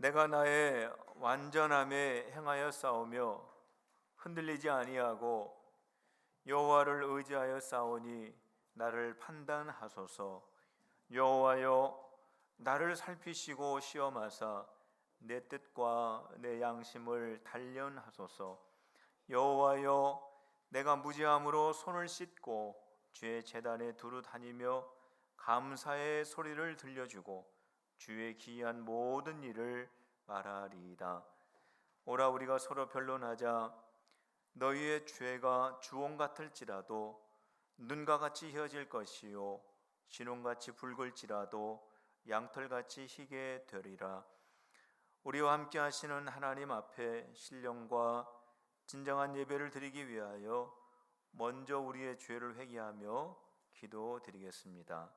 내가 나의 완전함에 행하여 싸우며 흔들리지 아니하고 여호와를 의지하여 싸우니 나를 판단하소서. 여호와여, 나를 살피시고 시험하사 내 뜻과 내 양심을 단련하소서. 여호와여, 내가 무지함으로 손을 씻고 주의 제단에 두루 다니며 감사의 소리를 들려주고 주의 기이한 모든 일을 말하리이다. 오라, 우리가 서로 변론하자. 너희의 죄가 주홍 같을지라도 눈과 같이 휘어질 것이요 진홍같이 붉을지라도 양털같이 희게 되리라. 우리와 함께 하시는 하나님 앞에 신령과 진정한 예배를 드리기 위하여 먼저 우리의 죄를 회개하며 기도드리겠습니다.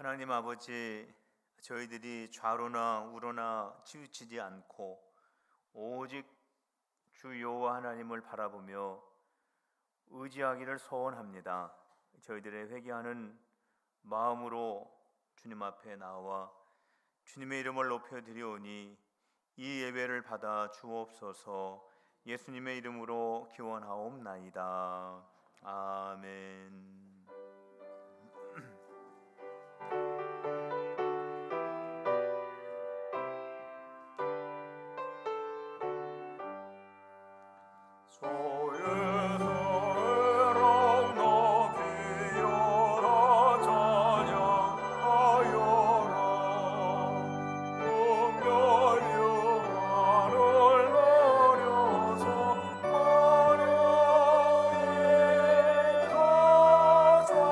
하나님 아버지, 저희들이 좌로나 우로나 치우치지 않고 오직 주 여호와 하나님을 바라보며 의지하기를 소원합니다. 저희들의 회개하는 마음으로 주님 앞에 나와 주님의 이름을 높여드리오니 이 예배를 받아 주옵소서. 예수님의 이름으로 기원하옵나이다. 아멘. 주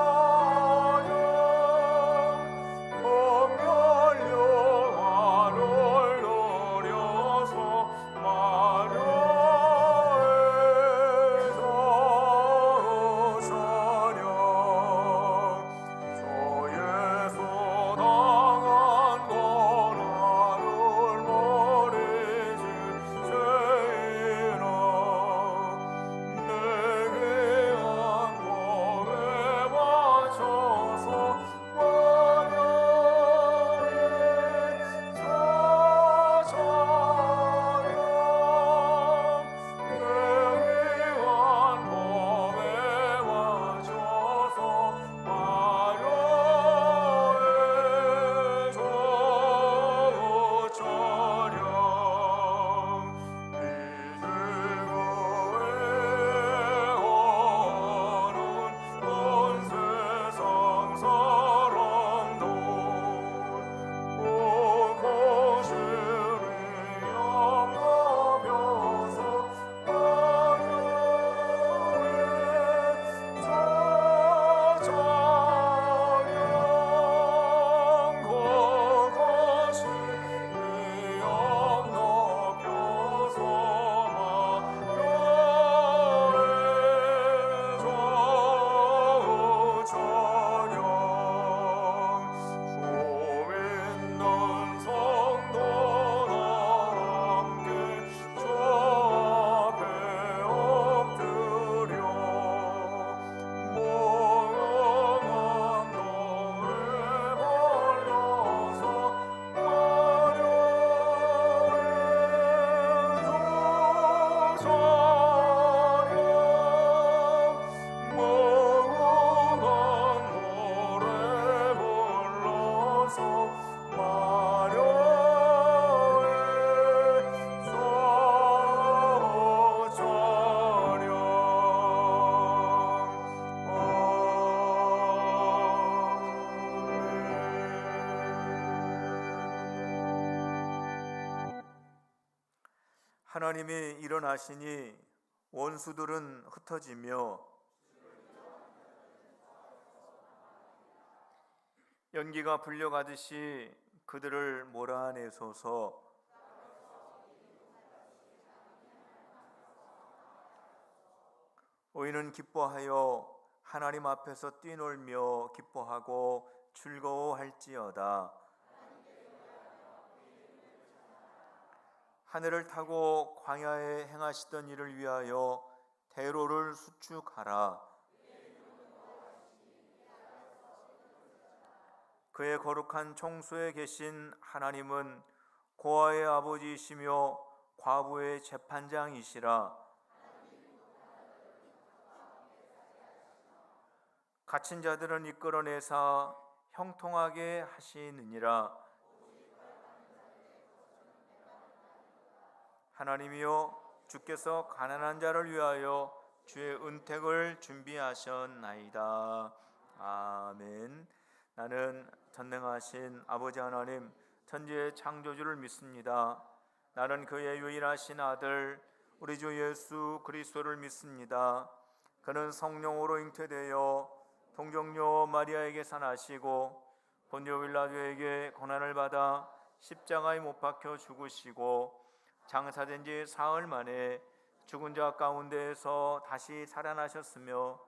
하나님이 일어나시니 원수들은 흩어지며 연기가 불려가듯이 그들을 몰아내소서. 의인은 기뻐하여 하나님 앞에서 뛰놀며 기뻐하고 즐거워할지어다. 하늘을 타고 광야에 행하시던 일을 위하여 대로를 수축하라. 그의 거룩한 총소에 계신 하나님은 고아의 아버지이시며 과부의 재판장이시라. 갇힌 자들은 이끌어내사 형통하게 하시느니라. 하나님이여, 주께서 가난한 자를 위하여 주의 은택을 준비하셨나이다. 아멘. 나는 전능하신 아버지 하나님, 천지의 창조주를 믿습니다. 나는 그의 유일하신 아들 우리 주 예수 그리스도를 믿습니다. 그는 성령으로 잉태되어 동정녀 마리아에게서 나시고 본디오 빌라도에게 고난을 받아 십자가에 못 박혀 죽으시고 장사된 지 사흘 만에 죽은 자 가운데에서 다시 살아나셨으며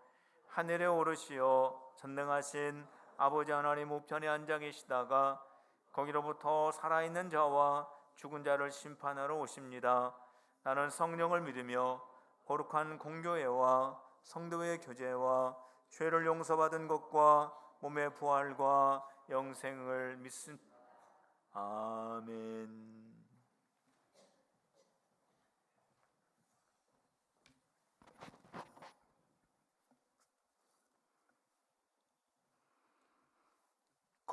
하늘에 오르시어 전능하신 아버지 하나님 우편에 앉아 계시다가 거기로부터 살아있는 자와 죽은 자를 심판하러 오십니다. 나는 성령을 믿으며 거룩한 공교회와 성도의 교제와 죄를 용서받은 것과 몸의 부활과 영생을 믿습니다. 아멘.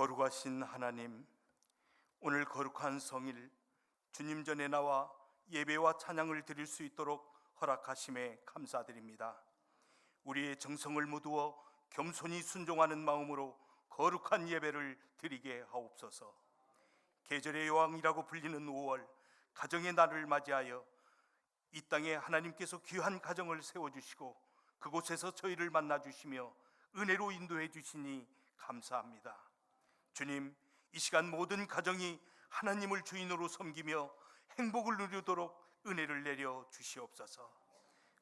거룩하신 하나님, 오늘 거룩한 성일 주님 전에 나와 예배와 찬양을 드릴 수 있도록 허락하심에 감사드립니다. 우리의 정성을 모두어 겸손히 순종하는 마음으로 거룩한 예배를 드리게 하옵소서. 계절의 여왕이라고 불리는 5월 가정의 날을 맞이하여 이 땅에 하나님께서 귀한 가정을 세워주시고 그곳에서 저희를 만나주시며 은혜로 인도해 주시니 감사합니다. 주님, 이 시간 모든 가정이 하나님을 주인으로 섬기며 행복을 누리도록 은혜를 내려 주시옵소서.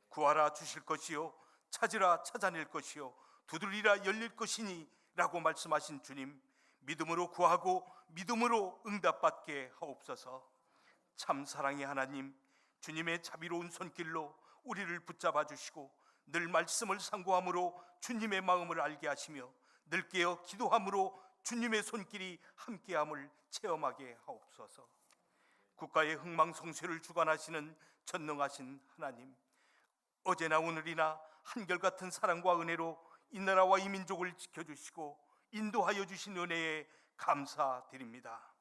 구하라 주실 것이요, 찾으라 찾아낼 것이요, 두드리라 열릴 것이니 라고 말씀하신 주님, 믿음으로 구하고 믿음으로 응답받게 하옵소서. 참 사랑의 하나님, 주님의 자비로운 손길로 우리를 붙잡아 주시고 늘 말씀을 상고함으로 주님의 마음을 알게 하시며 늘 깨어 기도함으로 주님의 손길이 함께함을 체험하게 하옵소서. 국가의 흥망성쇠를 주관하시는 전능하신 하나님, 어제나 오늘이나 한결같은 사랑과 은혜로 이 나라와 이 민족을 지켜주시고 인도하여 주신 은혜에 감사드립니다.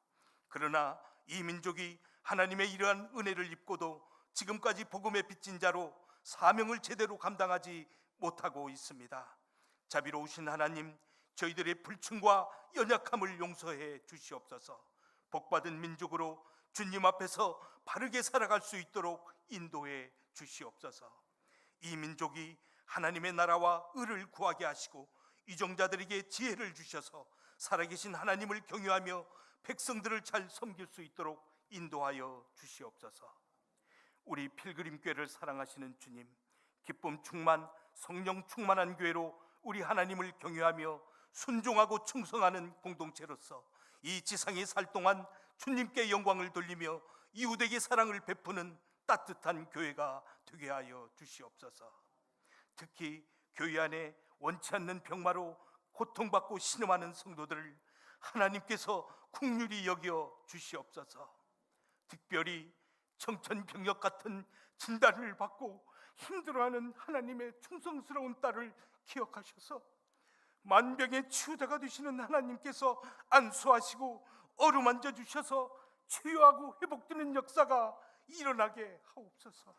그러나 이 민족이 하나님의 이러한 은혜를 입고도 지금까지 복음의 빚진 자로 사명을 제대로 감당하지 못하고 있습니다. 자비로우신 하나님, 저희들의 불충과 연약함을 용서해 주시옵소서. 복받은 민족으로 주님 앞에서 바르게 살아갈 수 있도록 인도해 주시옵소서. 이 민족이 하나님의 나라와 의를 구하게 하시고 이정자들에게 지혜를 주셔서 살아계신 하나님을 경유하며 백성들을 잘 섬길 수 있도록 인도하여 주시옵소서. 우리 필그림교회를 사랑하시는 주님, 기쁨 충만, 성령 충만한 교회로 우리 하나님을 경유하며 순종하고 충성하는 공동체로서 이 지상에 살 동안 주님께 영광을 돌리며 이웃에게 사랑을 베푸는 따뜻한 교회가 되게 하여 주시옵소서. 특히 교회 안에 원치 않는 병마로 고통받고 신음하는 성도들을 하나님께서 긍휼히 여겨 주시옵소서. 특별히 청천벽력 같은 진단을 받고 힘들어하는 하나님의 충성스러운 딸을 기억하셔서 만병의 치유자가 되시는 하나님께서 안수하시고 어루만져 주셔서 치유하고 회복되는 역사가 일어나게 하옵소서.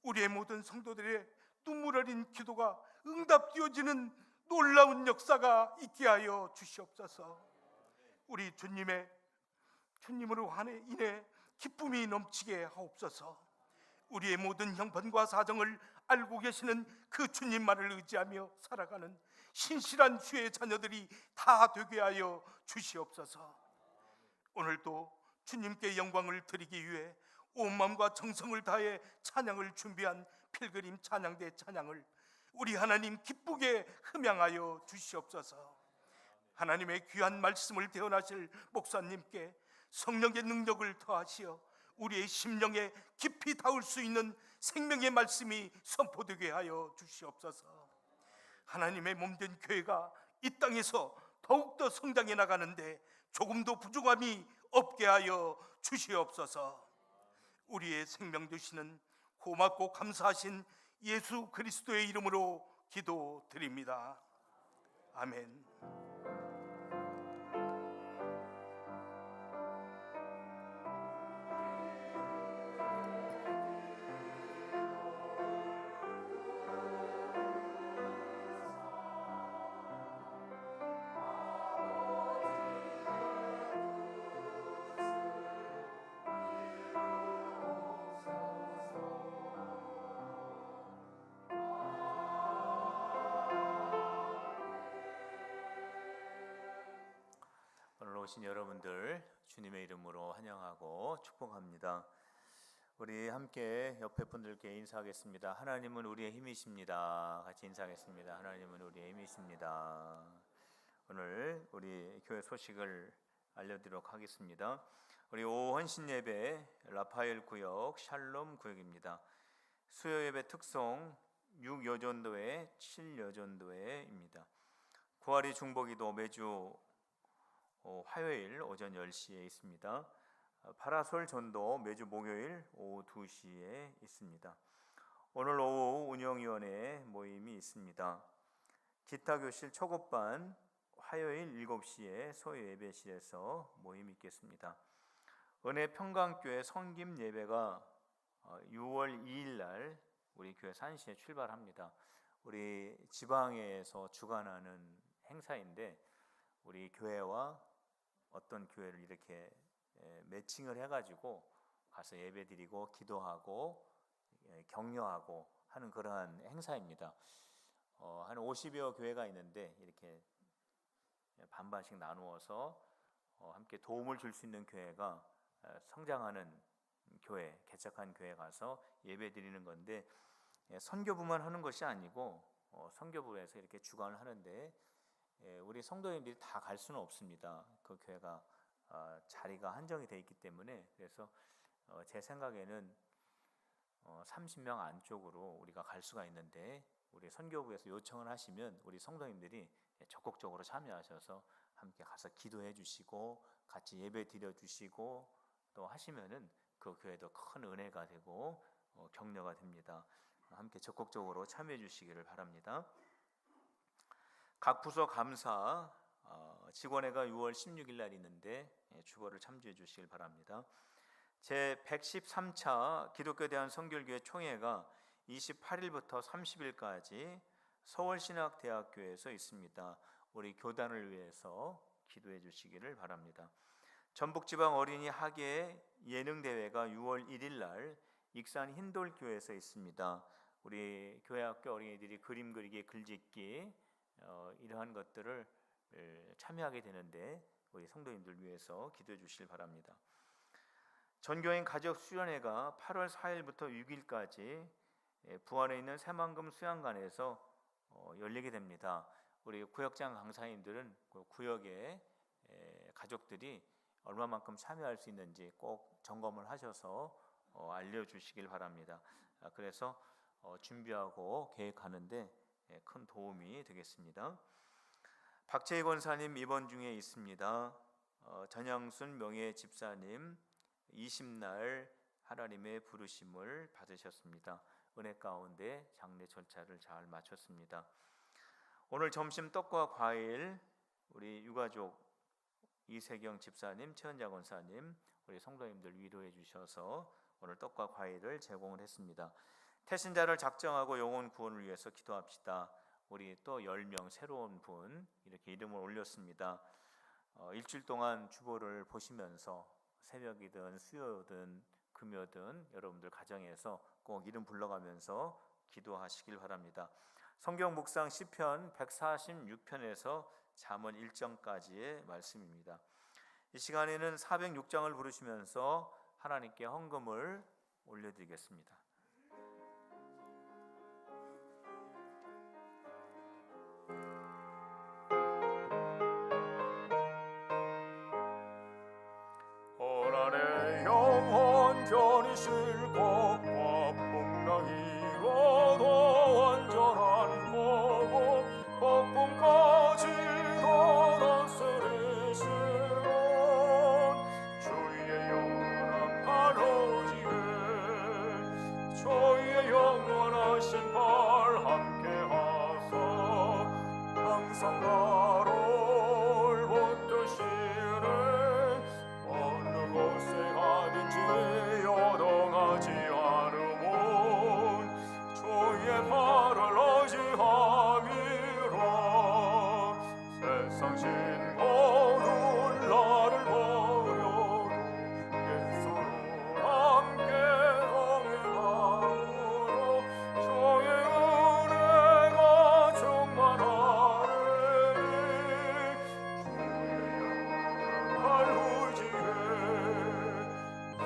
우리의 모든 성도들의 눈물 어린 기도가 응답되어지는 놀라운 역사가 있게 하여 주시옵소서. 우리 주님으로 인해 기쁨이 넘치게 하옵소서. 우리의 모든 형편과 사정을 알고 계시는 그 주님만을 의지하며 살아가는 신실한 주의 자녀들이 다 되게 하여 주시옵소서. 오늘도 주님께 영광을 드리기 위해 온 마음과 정성을 다해 찬양을 준비한 필그림 찬양대 찬양을 우리 하나님 기쁘게 흠양하여 주시옵소서. 하나님의 귀한 말씀을 대언하실 목사님께 성령의 능력을 더하시어 우리의 심령에 깊이 닿을 수 있는 생명의 말씀이 선포되게 하여 주시옵소서. 하나님의 몸된 교회가 이 땅에서 더욱더 성장해 나가는데 조금도 부족함이 없게 하여 주시옵소서. 우리의 생명 되시는 고맙고 감사하신 예수 그리스도의 이름으로 기도드립니다. 아멘. 오늘 오신 여러분들 주님의 이름으로 환영하고 축복합니다. 우리 함께 옆에 분들께 인사하겠습니다. 하나님은 우리의 힘이십니다. 같이 인사하겠습니다. 하나님은 우리의 힘이십니다. 오늘 우리 교회 소식을 알려드리도록 하겠습니다. 우리 오후 헌신 예배 라파엘 구역 샬롬 구역입니다. 수요 예배 특송 6여전도회 7여전도회입니다. 구하리 중보기도 매주 화요일 오전 10시에 있습니다. 파라솔 전도 매주 목요일 오후 2시에 있습니다. 오늘 오후 운영위원회 모임이 있습니다. 기타 교실 초급반 화요일 7시에 소요 예배실에서 모임이 있겠습니다. 은혜 평강교회 성김 예배가 6월 2일 날 우리 교회 산시에 출발합니다. 우리 지방에서 주관하는 행사인데 우리 교회와 어떤 교회를 이렇게 매칭을 해가지고 가서 예배드리고 기도하고 격려하고 하는 그러한 행사입니다. 한 50여 교회가 있는데 이렇게 반반씩 나누어서 함께 도움을 줄 수 있는 교회가 성장하는 교회, 개척한 교회 가서 예배드리는 건데 선교부만 하는 것이 아니고 선교부에서 이렇게 주관을 하는데 우리 성도님들이 다 갈 수는 없습니다. 그 교회가 자리가 한정이 되어 있기 때문에 그래서 제 생각에는 30명 안쪽으로 우리가 갈 수가 있는데 우리 선교부에서 요청을 하시면 우리 성도님들이 적극적으로 참여하셔서 함께 가서 기도해 주시고 같이 예배 드려 주시고 또 하시면은 그 교회도 큰 은혜가 되고 격려가 됩니다. 함께 적극적으로 참여해 주시기를 바랍니다. 각 부서 감사 직원회가 6월 16일 날 있는데 주보를 참조해 주시길 바랍니다. 제 113차 기독교 대한 선결교회 총회가 28일부터 30일까지 서울신학대학교에서 있습니다. 우리 교단을 위해서 기도해 주시기를 바랍니다. 전북지방 어린이 학예 예능대회가 6월 1일 날 익산 흰돌교회에서 있습니다. 우리 교회학교 어린이들이 그림 그리기, 글짓기 이러한 것들을 참여하게 되는데 우리 성도님들 위해서 기도해 주시길 바랍니다. 전교인 가족 수련회가 8월 4일부터 6일까지 부안에 있는 새만금 수양관에서 열리게 됩니다. 우리 구역장 강사님들은 그 구역의 가족들이 얼마만큼 참여할 수 있는지 꼭 점검을 하셔서 알려주시길 바랍니다. 그래서 준비하고 계획하는데 큰 도움이 되겠습니다. 박재희 권사님 입원 중에 있습니다. 전양순 명예 집사님 20날 하나님의 부르심을 받으셨습니다. 은혜 가운데 장례 절차를 잘 마쳤습니다. 오늘 점심 떡과 과일 우리 유가족 이세경 집사님, 최은자 권사님 우리 성도님들 위로해 주셔서 오늘 떡과 과일을 제공을 했습니다. 태신자를 작정하고 영혼 구원을 위해서 기도합시다. 우리 또 10명 새로운 분 이렇게 이름을 올렸습니다. 일주일 동안 주보를 보시면서 새벽이든 수요든 금요든 여러분들 가정에서 꼭 이름 불러가면서 기도하시길 바랍니다. 성경 묵상 시편 146편에서 잠언 1장까지의 말씀입니다. 이 시간에는 406장을 부르시면서 하나님께 헌금을 올려드리겠습니다. 고난의 영혼 견이실 것과 풍랑이로도 완전한 거고 폭풍까지도 다스리시는 주의 영원한 팔로지에 주의 영원하신 팔 함께하사 항상 나를 붙드시네. 어느 곳에 가든지 요동하지 않으면 주의 팔을 의지함이라. 세상 신고는 나를 버려도 예수로 함께 동행하므로 주의 은혜가 충만하리니 주의 영원한 의지에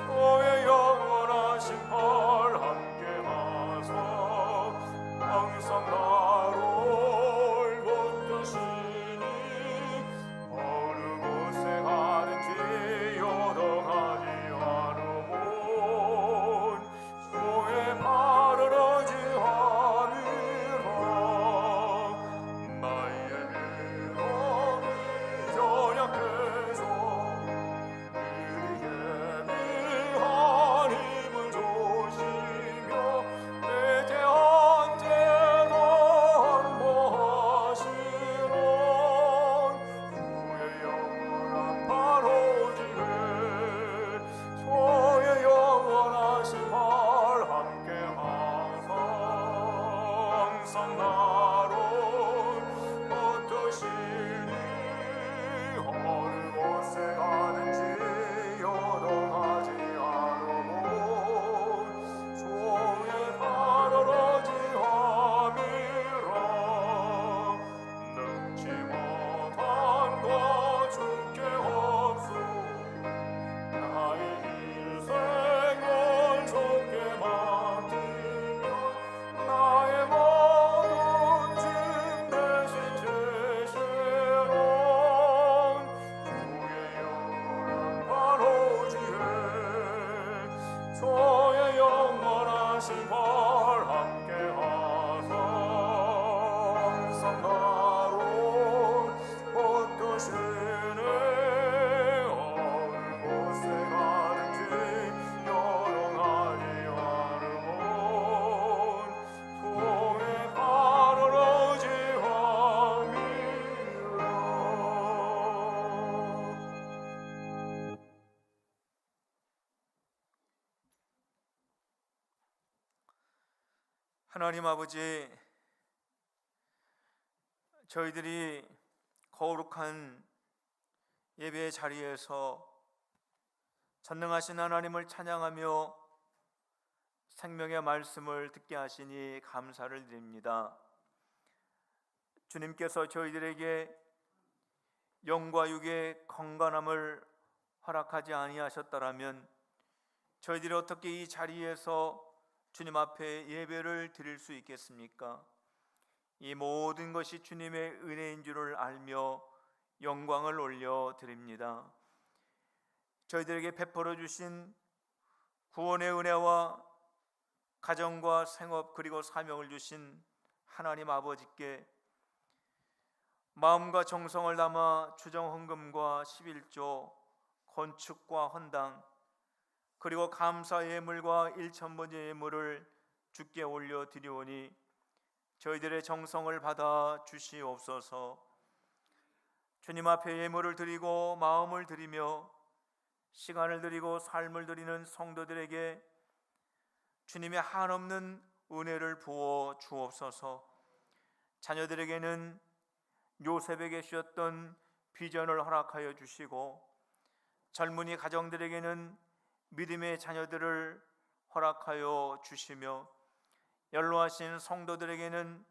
주의 영원하신 팔 함께하사 항상 나를 붙드시니 어느 곳에 가든지 요동하지 않으면 주의 팔을 의지함이라. 나의 믿음이 연약해서 예비한 힘을 주시며 내 대한 때도 안보하시는 주의 영원한 팔 오지에 주의 영원하신 팔 함께하사 항상 나를 붙드시니 어느 곳에 가든지 요동하지 않으면 주의 팔을 의지함이라. 능치 못한 것 주께 없소. 나의 일생을 주께 맡기며 나의 모든 짐 대신 지시는 주의 영원한 팔 오지에 주의 영원하신 팔 함께하사 항상 나를 붙드시네. 어느 곳에 가든지 요동하지 않으면 주의 팔을 의지함이라. 하나님 아버지, 저희들이 거룩한 예배의 자리에서 전능하신 하나님을 찬양하며 생명의 말씀을 듣게 하시니 감사를 드립니다. 주님께서 저희들에게 영과 육의 건강함을 허락하지 아니하셨더라면 저희들이 어떻게 이 자리에서 주님 앞에 예배를 드릴 수 있겠습니까? 이 모든 것이 주님의 은혜인 줄을 알며 영광을 올려 드립니다. 저희들에게 베풀어 주신 구원의 은혜와 가정과 생업 그리고 사명을 주신 하나님 아버지께 마음과 정성을 담아 주정 헌금과 11조, 건축과 헌당 그리고 감사 예물과 일천번째 예물을 주께 올려 드리오니 저희들의 정성을 받아 주시옵소서. 주님 앞에 예물을 드리고 마음을 드리며 시간을 드리고 삶을 드리는 성도들에게 주님의 한없는 은혜를 부어 주옵소서. 자녀들에게는 요셉에게 주셨던 비전을 허락하여 주시고 젊은이 가정들에게는 믿음의 자녀들을 허락하여 주시며 연로하신 성도들에게는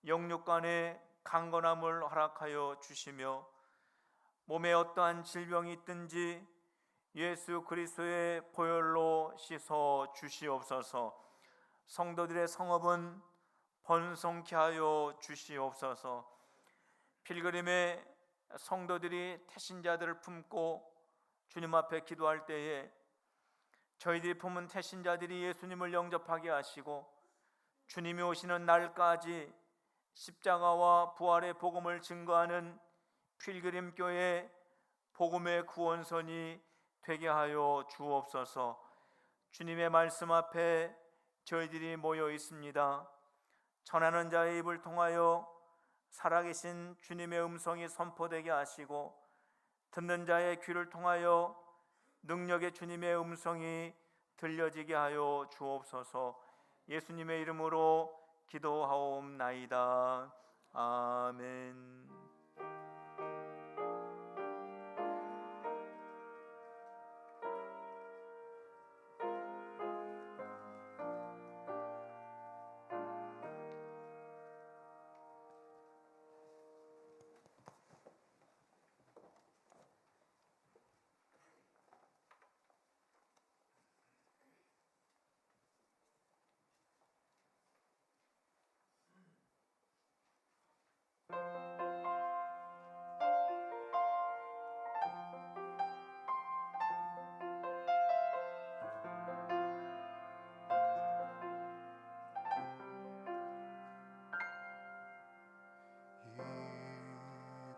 영육간의 강건함을 허락하여 주시며 몸에 어떠한 질병이 있든지 예수 그리스도의 보혈로 씻어 주시옵소서. 성도들의 성업은 번성케 하여 주시옵소서. 필그림의 성도들이 태신자들을 품고 주님 앞에 기도할 때에 저희들이 품은 태신자들이 예수님을 영접하게 하시고 주님이 오시는 날까지 십자가와 부활의 복음을 증거하는 필그림 교회 복음의 구원선이 되게 하여 주옵소서. 주님의 말씀 앞에 저희들이 모여 있습니다. 전하는 자의 입을 통하여 살아계신 주님의 음성이 선포되게 하시고 듣는 자의 귀를 통하여 능력의 주님의 음성이 들려지게 하여 주옵소서. 예수님의 이름으로 기도하옵나이다. 아멘.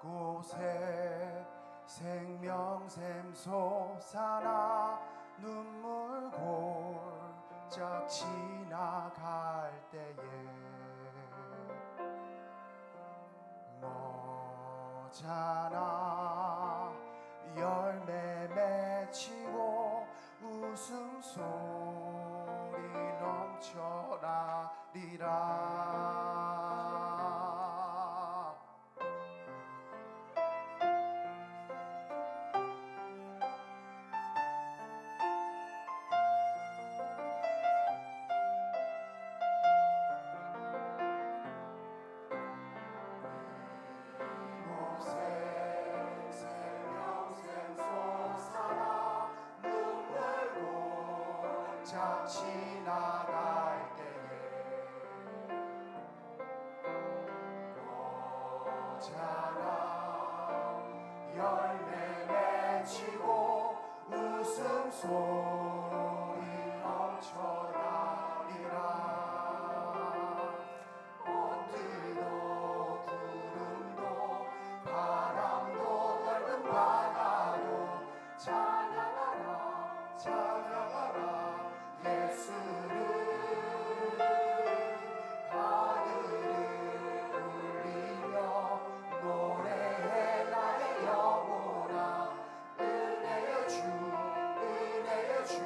이곳에 생명샘 솟아나 눈물 골짝 지나갈 때에 머잖아 열매 맺히고 웃음소리 넘쳐나리라. 자 지나갈 때에 머잖아 열매 맺히고 웃음소리 넘쳐나리라. 꽃들도 구름도 바람도 넓은 바다도 찬양하라 찬양하라 예수를. 하늘을 울리며 노래해 나의 영혼아. 은혜여 주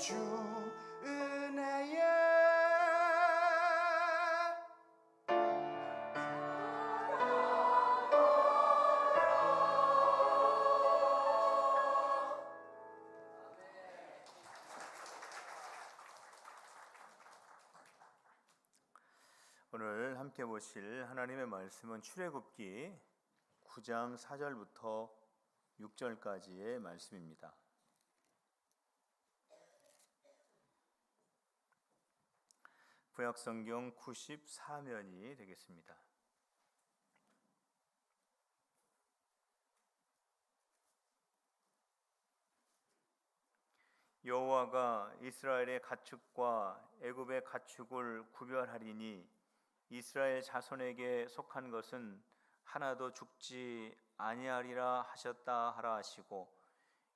주 은혜에 오늘 함께 보실 하나님의 말씀은 출애굽기 9장 4절부터 6절까지의 말씀입니다. 구약성경 94면이 되겠습니다. 여호와가 이스라엘의 가축과 애굽의 가축을 구별하리니 이스라엘 자손에게 속한 것은 하나도 죽지 아니하리라 하셨다 하라 하시고,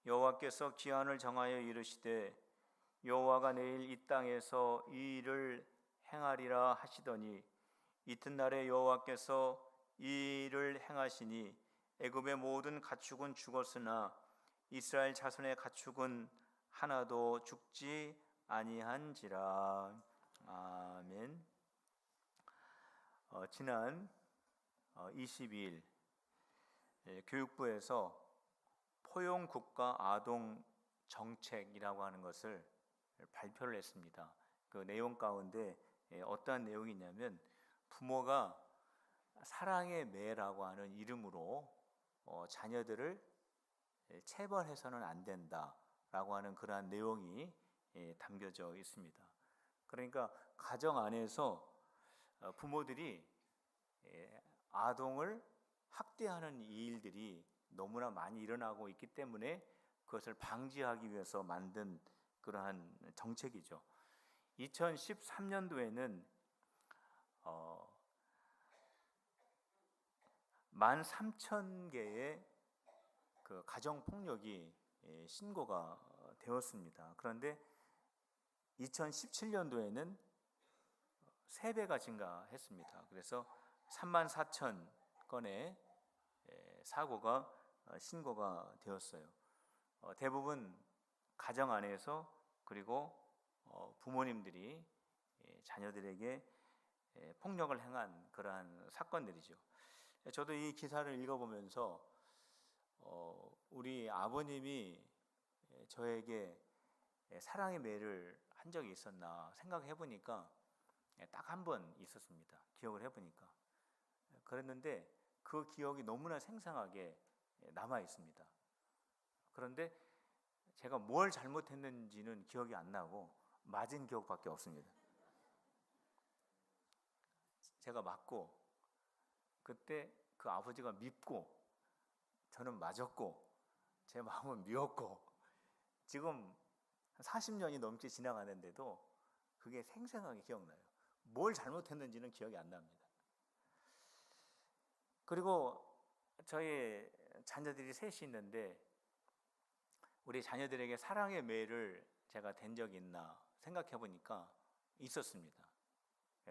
여호와께서 기한을 정하여 이르시되 여호와가 내일 이 땅에서 이 일을 행하리라 하시더니, 이튿날에 여호와께서 이 일을 행하시니 애굽의 모든 가축은 죽었으나 이스라엘 자손의 가축은 하나도 죽지 아니한지라. 아멘. 지난 22일 교육부에서 포용국가 아동 정책이라고 하는 것을 발표를 했습니다. 그 내용 가운데 어떠한 내용이 있냐면, 부모가 사랑의 매라고 하는 이름으로 자녀들을 체벌해서는 안 된다라고 하는 그러한 내용이 담겨져 있습니다. 그러니까 가정 안에서 부모들이 아동을 학대하는 이 일들이 너무나 많이 일어나고 있기 때문에 그것을 방지하기 위해서 만든 그러한 정책이죠. 2013년도에는 13,000개의 그 가정폭력이 신고가 되었습니다. 그런데 2017년도에는 3배가 증가했습니다. 그래서 34,000건의 사고가 신고가 되었어요. 대부분 가정 안에서, 그리고 부모님들이 자녀들에게 폭력을 행한 그러한 사건들이죠. 저도 이 기사를 읽어보면서 우리 아버님이 저에게 사랑의 매를 한 적이 있었나 생각해 보니까 딱 한 번 있었습니다. 기억을 해보니까. 그랬는데 그 기억이 너무나 생생하게 남아 있습니다. 그런데 제가 뭘 잘못했는지는 기억이 안 나고 맞은 기억밖에 없습니다. 제가 맞고, 그때 그 아버지가 밉고, 저는 맞았고, 제 마음은 미웠고, 지금 40년이 넘게 지나가는데도 그게 생생하게 기억나요. 뭘 잘못했는지는 기억이 안 납니다. 그리고 저희 자녀들이 셋이 있는데, 우리 자녀들에게 사랑의 매를 제가 댄 적이 있나 생각해 보니까 있었습니다.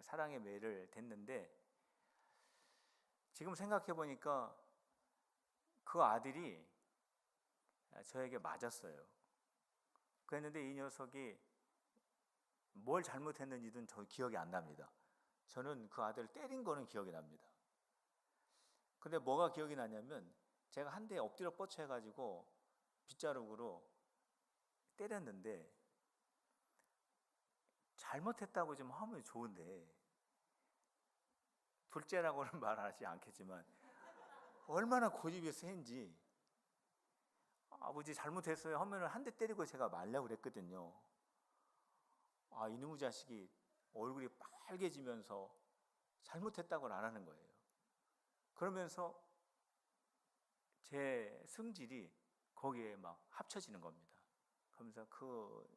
사랑의 매를 댔는데, 지금 생각해 보니까 그 아들이 저에게 맞았어요. 그랬는데 이 녀석이 뭘 잘못했는지는 저 기억이 안 납니다. 저는 그 아들을 때린 거는 기억이 납니다. 근데 뭐가 기억이 나냐면, 제가 한 대 엎드려 뻗쳐 해가지고 빗자루로 때렸는데, 잘못했다고 좀 하면 좋은데, 둘째라고는 말하지 않겠지만 얼마나 고집이 센지, 아버지 잘못했어요 하면 한 대 때리고 제가 말려고 그랬거든요. 이놈의 자식이 얼굴이 빨개지면서 잘못했다고는 안 하는 거예요. 그러면서 제 성질이 거기에 막 합쳐지는 겁니다. 그러면서 그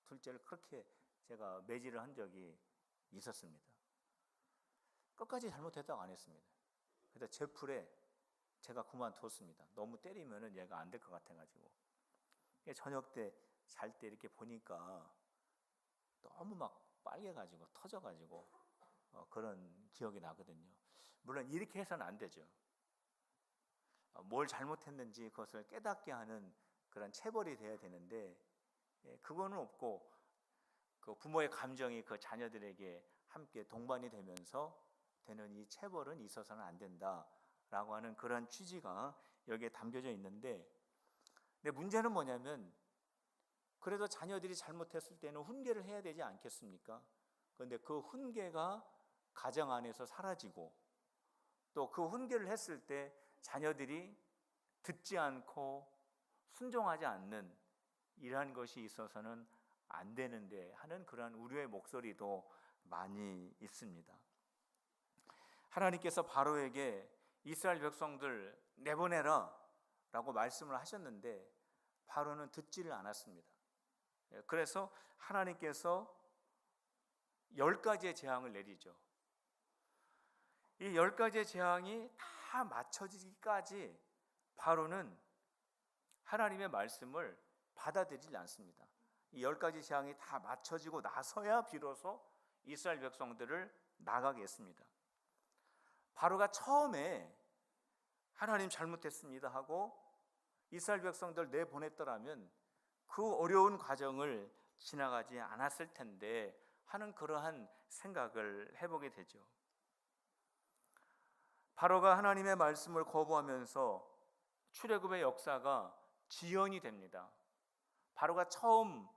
둘째를 그렇게 제가 매질을 한 적이 있었습니다. 끝까지 잘못했다고 안 했습니다. 그래서 제 풀에 제가 그만뒀습니다. 너무 때리면은 얘가 안 될 것 같아가지고. 저녁 때 잘 때 이렇게 보니까 너무 막 빨개가지고 터져가지고 그런 기억이 나거든요. 물론 이렇게 해서는 안 되죠. 뭘 잘못했는지 그것을 깨닫게 하는 그런 체벌이 돼야 되는데, 그거는 없고 그 부모의 감정이 그 자녀들에게 함께 동반이 되면서 되는 이 체벌은 있어서는 안 된다라고 하는 그런 취지가 여기에 담겨져 있는데, 근데 문제는 뭐냐면 그래도 자녀들이 잘못했을 때는 훈계를 해야 되지 않겠습니까? 그런데 그 훈계가 가정 안에서 사라지고 또 그 훈계를 했을 때 자녀들이 듣지 않고 순종하지 않는 이러한 것이 있어서는 안 되는데 하는 그러한 우려의 목소리도 많이 있습니다. 하나님께서 바로에게 이스라엘 백성들 내보내라 라고 말씀을 하셨는데 바로는 듣지를 않았습니다. 그래서 하나님께서 10가지의 재앙을 내리죠. 이 10가지의 재앙이 다 맞춰지기까지 바로는 하나님의 말씀을 받아들이지 않습니다. 이 10가지 재앙이 다 맞춰지고 나서야 비로소 이스라엘 백성들을 나가게 했습니다. 바로가 처음에 하나님 잘못했습니다 하고 이스라엘 백성들 내보냈더라면 그 어려운 과정을 지나가지 않았을 텐데 하는 그러한 생각을 해보게 되죠. 바로가 하나님의 말씀을 거부하면서 출애굽의 역사가 지연이 됩니다. 바로가 처음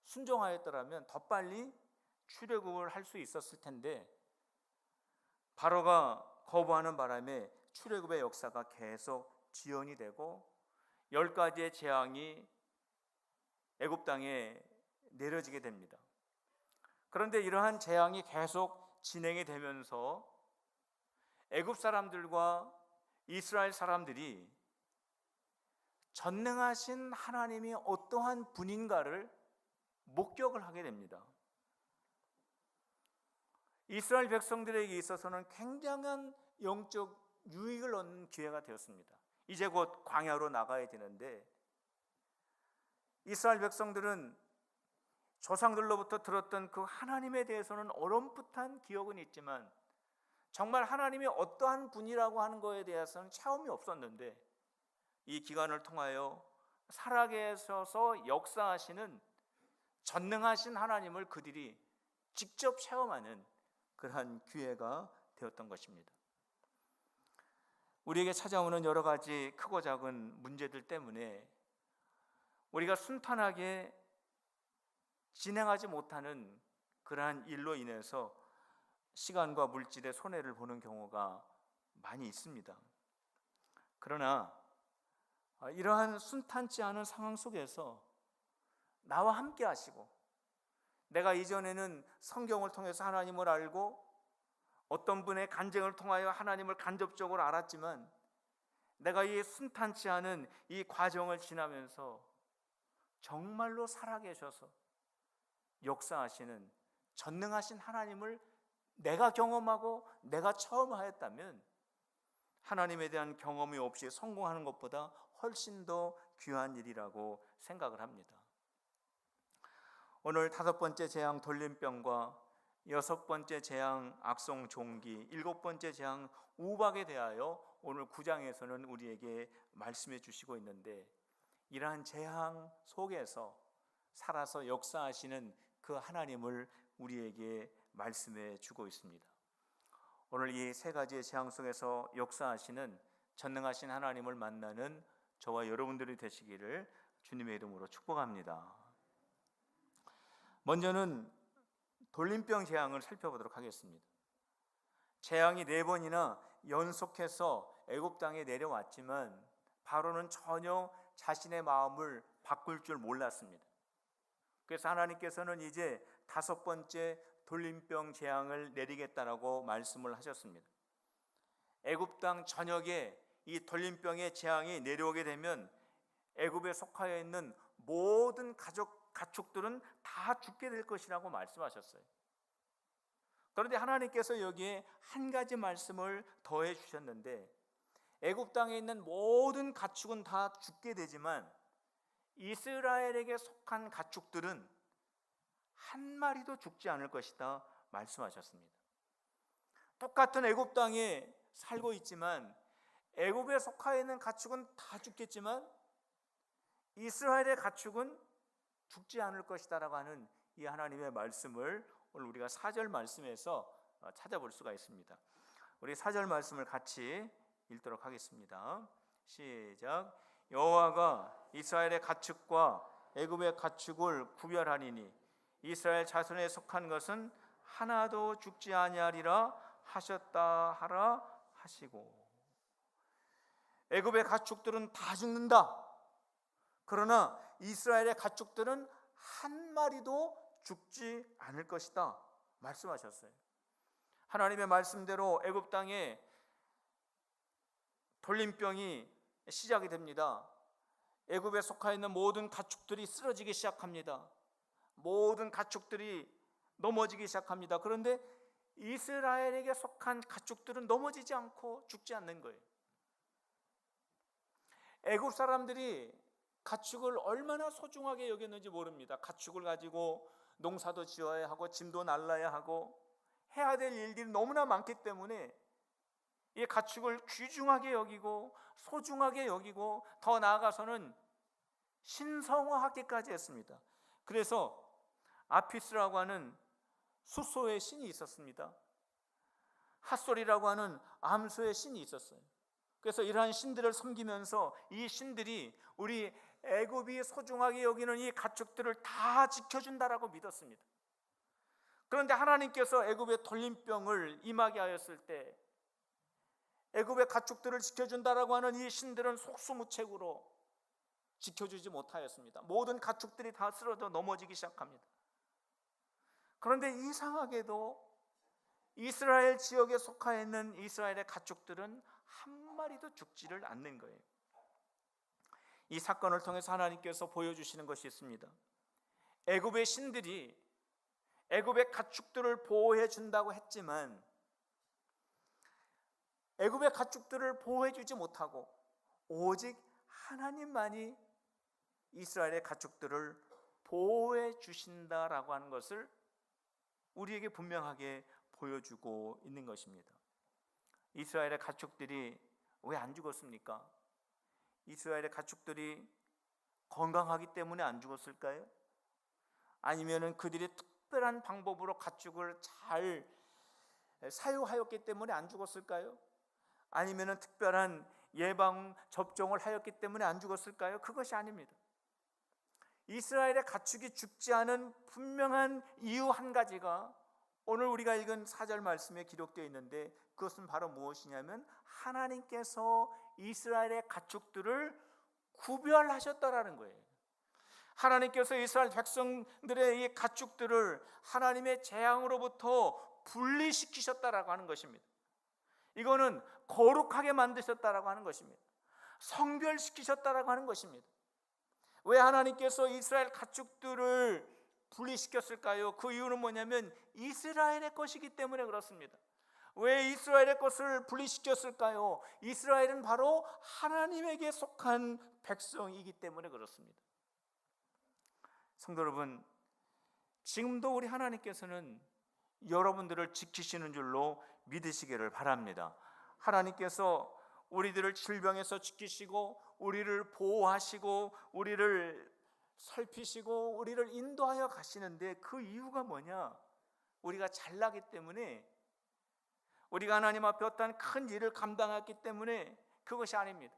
순종하였더라면 더 빨리 출애굽을 할 수 있었을 텐데 바로가 거부하는 바람에 출애굽의 역사가 계속 지연이 되고 10가지의 재앙이 애굽 땅에 내려지게 됩니다. 그런데 이러한 재앙이 계속 진행이 되면서 애굽 사람들과 이스라엘 사람들이 전능하신 하나님이 어떠한 분인가를 목격을 하게 됩니다. 이스라엘 백성들에게 있어서는 굉장한 영적 유익을 얻는 기회가 되었습니다. 이제 곧 광야로 나가야 되는데 이스라엘 백성들은 조상들로부터 들었던 그 하나님에 대해서는 어렴풋한 기억은 있지만 정말 하나님이 어떠한 분이라고 하는 것에 대해서는 체험이 없었는데 이 기간을 통하여 살아계셔서 역사하시는 전능하신 하나님을 그들이 직접 체험하는 그러한 기회가 되었던 것입니다. 우리에게 찾아오는 여러 가지 크고 작은 문제들 때문에 우리가 순탄하게 진행하지 못하는 그러한 일로 인해서 시간과 물질의 손해를 보는 경우가 많이 있습니다. 그러나 이러한 순탄치 않은 상황 속에서 나와 함께 하시고 내가 이전에는 성경을 통해서 하나님을 알고 어떤 분의 간증을 통하여 하나님을 간접적으로 알았지만 내가 이 순탄치 않은 이 과정을 지나면서 정말로 살아계셔서 역사하시는 전능하신 하나님을 내가 경험하고 내가 처음 하였다면 하나님에 대한 경험이 없이 성공하는 것보다 훨씬 더 귀한 일이라고 생각을 합니다. 오늘 5번째 재앙 돌림병과 6번째 재앙 악성 종기, 7번째 재앙 우박에 대하여 오늘 9장에서는 우리에게 말씀해 주시고 있는데 이러한 재앙 속에서 살아서 역사하시는 그 하나님을 우리에게 말씀해 주고 있습니다. 오늘 이 3가지의 재앙 속에서 역사하시는 전능하신 하나님을 만나는 저와 여러분들이 되시기를 주님의 이름으로 축복합니다. 먼저는 돌림병 재앙을 살펴보도록 하겠습니다. 재앙이 4번이나 연속해서 애굽 땅에 내려왔지만 바로는 전혀 자신의 마음을 바꿀 줄 몰랐습니다. 그래서 하나님께서는 이제 5번째 돌림병 재앙을 내리겠다라고 말씀을 하셨습니다. 애굽 땅 전역에 이 돌림병의 재앙이 내려오게 되면 애굽에 속하여 있는 모든 가축들은 다 죽게 될 것이라고 말씀하셨어요. 그런데 하나님께서 여기에 한 가지 말씀을 더해 주셨는데 애굽 땅에 있는 모든 가축은 다 죽게 되지만 이스라엘에게 속한 가축들은 한 마리도 죽지 않을 것이다 말씀하셨습니다. 똑같은 애굽 땅에 살고 있지만 애굽에 속하여 있는 가축은 다 죽겠지만 이스라엘의 가축은 죽지 않을 것이다라고 하는 이 하나님의 말씀을 오늘 우리가 4절 말씀에서 찾아볼 수가 있습니다. 우리 4절 말씀을 같이 읽도록 하겠습니다. 시작. 여호와가 이스라엘의 가축과 애굽의 가축을 구별하리니 이스라엘 자손에 속한 것은 하나도 죽지 아니하리라 하셨다 하라 하시고. 애굽의 가축들은 다 죽는다. 그러나 이스라엘의 가축들은 한 마리도 죽지 않을 것이다 말씀하셨어요. 하나님의 말씀대로 애굽 땅에 돌림병이 시작이 됩니다. 애굽에 속하 있는 모든 가축들이 쓰러지기 시작합니다. 모든 가축들이 넘어지기 시작합니다. 그런데 이스라엘에게 속한 가축들은 넘어지지 않고 죽지 않는 거예요. 애굽 사람들이 가축을 얼마나 소중하게 여겼는지 모릅니다. 가축을 가지고 농사도 지어야 하고 짐도 날라야 하고 해야 될 일들이 너무나 많기 때문에 이 가축을 귀중하게 여기고 소중하게 여기고 더 나아가서는 신성화하기까지 했습니다. 그래서 아피스라고 하는 숫소의 신이 있었습니다. 핫솔이라고 하는 암소의 신이 있었어요. 그래서 이러한 신들을 섬기면서 이 신들이 우리 애굽이 소중하게 여기는 이 가축들을 다 지켜준다라고 믿었습니다. 그런데 하나님께서 애굽의 돌림병을 임하게 하였을 때 애굽의 가축들을 지켜준다라고 하는 이 신들은 속수무책으로 지켜주지 못하였습니다. 모든 가축들이 다 쓰러져 넘어지기 시작합니다. 그런데 이상하게도 이스라엘 지역에 속하 있는 이스라엘의 가축들은 한 마리도 죽지를 않는 거예요. 이 사건을 통해서 하나님께서 보여주시는 것이 있습니다. 애굽의 신들이 애굽의 가축들을 보호해 준다고 했지만 애굽의 가축들을 보호해 주지 못하고 오직 하나님만이 이스라엘의 가축들을 보호해 주신다라고 하는 것을 우리에게 분명하게 보여주고 있는 것입니다. 이스라엘의 가축들이 왜 안 죽었습니까? 이스라엘의 가축들이 건강하기 때문에 안 죽었을까요? 아니면은 그들이 특별한 방법으로 가축을 잘 사육하였기 때문에 안 죽었을까요? 아니면은 특별한 예방 접종을 하였기 때문에 안 죽었을까요? 그것이 아닙니다. 이스라엘의 가축이 죽지 않은 분명한 이유 한 가지가 오늘 우리가 읽은 4절 말씀에 기록되어 있는데 그것은 바로 무엇이냐면 하나님께서 이스라엘의 가축들을 구별하셨다라는 거예요. 하나님께서 이스라엘 백성들의 이 가축들을 하나님의 재앙으로부터 분리시키셨다라고 하는 것입니다. 이거는 거룩하게 만드셨다라고 하는 것입니다. 성별시키셨다라고 하는 것입니다. 왜 하나님께서 이스라엘 가축들을 분리시켰을까요? 그 이유는 뭐냐면 이스라엘의 것이기 때문에 그렇습니다. 왜 이스라엘의 것을 분리시켰을까요? 이스라엘은 바로 하나님에게 속한 백성이기 때문에 그렇습니다. 성도 여러분, 지금도 우리 하나님께서는 여러분들을 지키시는 줄로 믿으시기를 바랍니다. 하나님께서 우리들을 질병에서 지키시고 우리를 보호하시고 우리를 살피시고 우리를 인도하여 가시는데 그 이유가 뭐냐? 우리가 잘나기 때문에, 우리가 하나님 앞에 어떤 큰 일을 감당했기 때문에 그것이 아닙니다.